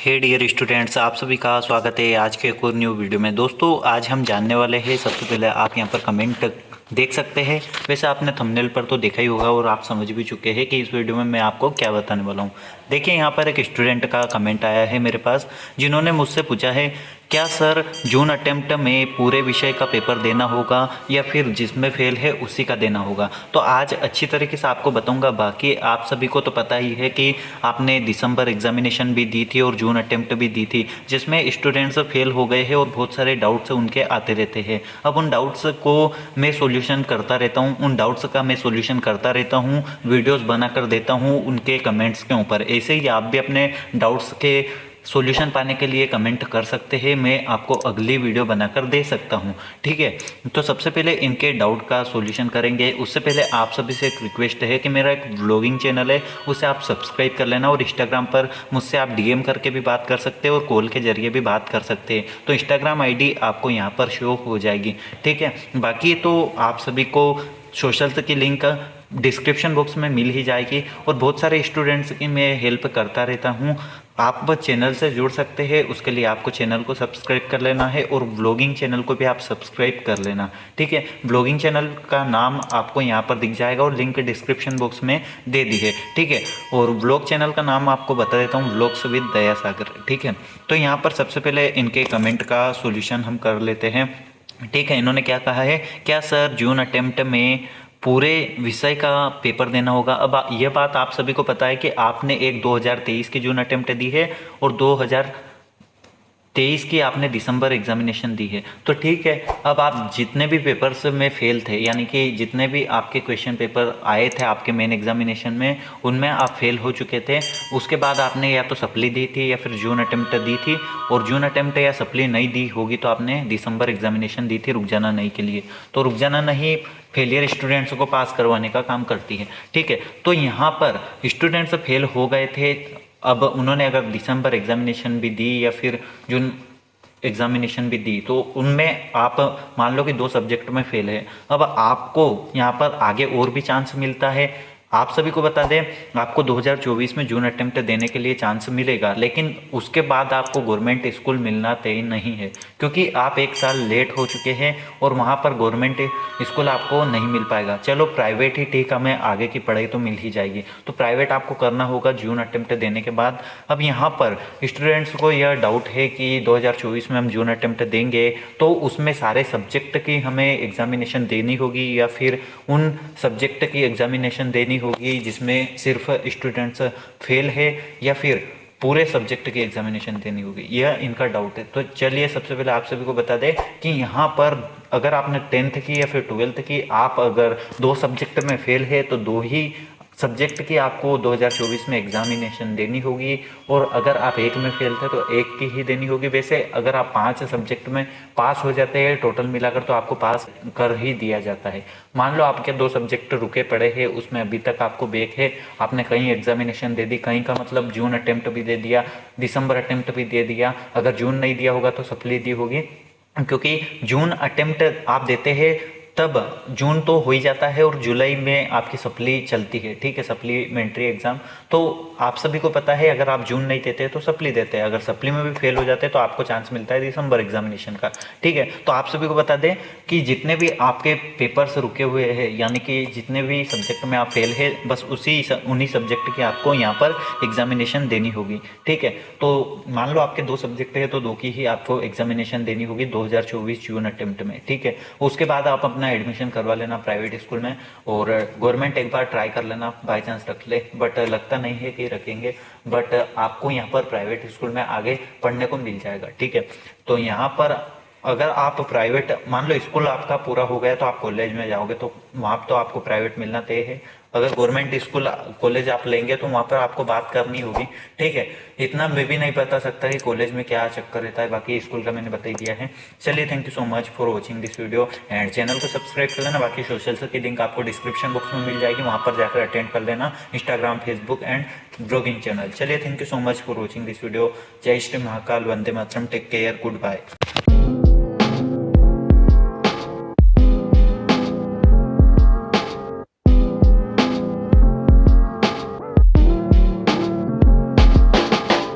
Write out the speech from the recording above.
हे dear students, आप सभी का स्वागत है आज के एक और न्यू वीडियो में। दोस्तों आज हम जानने वाले हैं, सबसे पहले आप यहाँ पर कमेंट देख सकते हैं। वैसे आपने थंबनेल पर तो देखा ही होगा और आप समझ भी चुके हैं कि इस वीडियो में मैं आपको क्या बताने वाला हूँ। देखिए यहाँ पर एक स्टूडेंट का कमेंट आया है मेरे पास, जिन्होंने मुझसे पूछा है क्या सर जून अटेम्प्ट में पूरे विषय का पेपर देना होगा या फिर जिसमें फेल है उसी का देना होगा। तो आज अच्छी तरीके से आपको बताऊंगा। बाकी आप सभी को तो पता ही है कि आपने दिसंबर एग्जामिनेशन भी दी थी और जून अटेम्प्ट भी दी थी, जिसमें स्टूडेंट्स फेल हो गए हैं और बहुत सारे डाउट्स उनके आते रहते हैं। अब उन डाउट्स को मैं सॉल्यूशन करता रहता हूँ, उन डाउट्स का मैं सॉल्यूशन करता रहता हूँ, वीडियोस बनाकर देता हूँ उनके कमेंट्स के ऊपर। ऐसे ही आप भी अपने डाउट्स के सॉल्यूशन पाने के लिए कमेंट कर सकते हैं, मैं आपको अगली वीडियो बनाकर दे सकता हूं। ठीक है, तो सबसे पहले इनके डाउट का सॉल्यूशन करेंगे। उससे पहले आप सभी से एक रिक्वेस्ट है कि मेरा एक व्लॉगिंग चैनल है, उसे आप सब्सक्राइब कर लेना और इंस्टाग्राम पर मुझसे आप डीएम करके भी बात कर सकते हैं और कॉल के जरिए भी बात कर सकते हैं। तो इंस्टाग्राम आईडी आपको यहाँ पर शो हो जाएगी। ठीक है, बाकी तो आप सभी को सोशल की लिंक डिस्क्रिप्शन बॉक्स में मिल ही जाएगी और बहुत सारे स्टूडेंट्स की मैं हेल्प करता रहता हूँ। आप बस चैनल से जुड़ सकते हैं, उसके लिए आपको चैनल को सब्सक्राइब कर लेना है और ब्लॉगिंग चैनल को भी आप सब्सक्राइब कर लेना। ठीक है, ब्लॉगिंग चैनल का नाम आपको यहाँ पर दिख जाएगा और लिंक डिस्क्रिप्शन बॉक्स में दे दी है। ठीक है, और ब्लॉग चैनल का नाम आपको बता देता हूँ, ब्लॉग्स विद दया सागर। ठीक है, तो यहाँ पर सबसे पहले इनके कमेंट का सोल्यूशन हम कर लेते हैं। ठीक है, इन्होंने क्या कहा है, क्या सर जून अटेम्प्ट में पूरे विषय का पेपर देना होगा। अब यह बात आप सभी को पता है कि आपने एक 2023 की जून अटेम्प्ट दी है और 2023 की आपने दिसंबर एग्जामिनेशन दी है। तो ठीक है, अब आप जितने भी पेपर्स में फेल थे, यानी कि जितने भी आपके क्वेश्चन पेपर आए थे आपके मेन एग्जामिनेशन में, उनमें आप फेल हो चुके थे। उसके बाद आपने या तो सप्ली दी थी या फिर जून अटेम्प्ट दी थी, और जून अटेम्प्ट या सप्ली नहीं दी होगी तो आपने दिसंबर एग्जामिनेशन दी थी रुक जाना नहीं के लिए। तो रुक जाना नहीं फेलियर स्टूडेंट्स को पास करवाने का काम करती है। ठीक है, तो यहाँ पर स्टूडेंट्स फेल हो गए थे। अब उन्होंने अगर दिसंबर एग्जामिनेशन भी दी या फिर जून एग्जामिनेशन भी दी, तो उनमें आप मान लो कि 2 सब्जेक्ट में फेल है। अब आपको यहाँ पर आगे और भी चांस मिलता है। आप सभी को बता दें, आपको 2024 में जून अटेम्प्ट देने के लिए चांस मिलेगा, लेकिन उसके बाद आपको गवर्नमेंट स्कूल मिलना तय नहीं है, क्योंकि आप 1 साल लेट हो चुके हैं और वहाँ पर गवर्नमेंट स्कूल आपको नहीं मिल पाएगा। चलो प्राइवेट ही ठीक, हमें आगे की पढ़ाई तो मिल ही जाएगी, तो प्राइवेट आपको करना होगा जून अटेम्प्ट देने के बाद। अब यहाँ पर स्टूडेंट्स को यह डाउट है कि 2024 में हम जून अटेम्प्ट देंगे तो उसमें सारे सब्जेक्ट की हमें एग्जामिनेशन देनी होगी या फिर उन सब्जेक्ट की एग्जामिनेशन देनी होगी जिसमें सिर्फ स्टूडेंट्स फेल है, या फिर पूरे सब्जेक्ट की एग्जामिनेशन देनी होगी। यह इनका डाउट है। तो चलिए सबसे पहले आप सभी को बता दें कि यहाँ पर अगर आपने 10th की या फिर 12th की, आप अगर 2 सब्जेक्ट में फेल है तो 2 ही सब्जेक्ट की आपको 2024 में एग्जामिनेशन देनी होगी, और अगर आप 1 में फेल थे तो 1 की ही देनी होगी। वैसे अगर आप 5 सब्जेक्ट में पास हो जाते हैं टोटल मिलाकर तो आपको पास कर ही दिया जाता है। मान लो आपके 2 सब्जेक्ट रुके पड़े हैं, उसमें अभी तक आपको बैक है, आपने कहीं एग्जामिनेशन दे दी, कहीं का मतलब जून अटेम्प्ट भी दे दिया, दिसंबर अटेम्प्ट भी दे दिया, अगर जून नहीं दिया होगा तो सप्ली दी होगी, क्योंकि जून अटेम्प्ट आप देते हैं तब जून तो हो ही जाता है और जुलाई में आपकी सप्ली चलती है। ठीक है, सप्लीमेंट्री एग्जाम। तो आप सभी को पता है अगर आप जून नहीं देते तो सप्ली देते हैं, अगर सप्ली में भी फेल हो जाते हैं तो आपको चांस मिलता है दिसंबर एग्जामिनेशन का। ठीक है, तो आप सभी को बता दें कि जितने भी आपके पेपर्स रुके हुए हैं, यानी कि जितने भी सब्जेक्ट में आप फेल है, बस उन्हीं सब्जेक्ट की आपको यहाँ पर एग्जामिनेशन देनी होगी। ठीक है, तो मान लो आपके 2 सब्जेक्ट है तो 2 की ही आपको एग्जामिनेशन देनी होगी 2024 जून अटेम्प्ट में। ठीक है, उसके बाद आप अपना एडमिशन करवा लेना प्राइवेट स्कूल में, और गवर्नमेंट एक बार ट्राई कर लेना, बाय चांस रख ले, बट लगता नहीं है कि रखेंगे, बट आपको यहाँ पर प्राइवेट स्कूल में आगे पढ़ने को मिल जाएगा। ठीक है, तो यहाँ पर अगर आप प्राइवेट, मान लो स्कूल आपका पूरा हो गया तो आप कॉलेज में जाओगे तो वहाँ तो आपको प्राइवेट मिलना तय है। अगर गवर्नमेंट स्कूल कॉलेज आप लेंगे तो वहाँ पर आपको बात करनी होगी। ठीक है, इतना मैं भी नहीं बता सकता कि कॉलेज में क्या चक्कर रहता है, बाकी स्कूल का मैंने बता ही दिया है। चलिए, thank you so much for watching this video and channel को सब्सक्राइब कर लेना। बाकी सोशल की लिंक आपको डिस्क्रिप्शन बॉक्स में मिल जाएगी, वहाँ पर जाकर अटेंड कर लेना, Instagram, Facebook and blogging channel. चलिए, thank you so much for watching this video. जय श्री महाकाल, वंदे मातरम, टेक केयर, गुड बाय।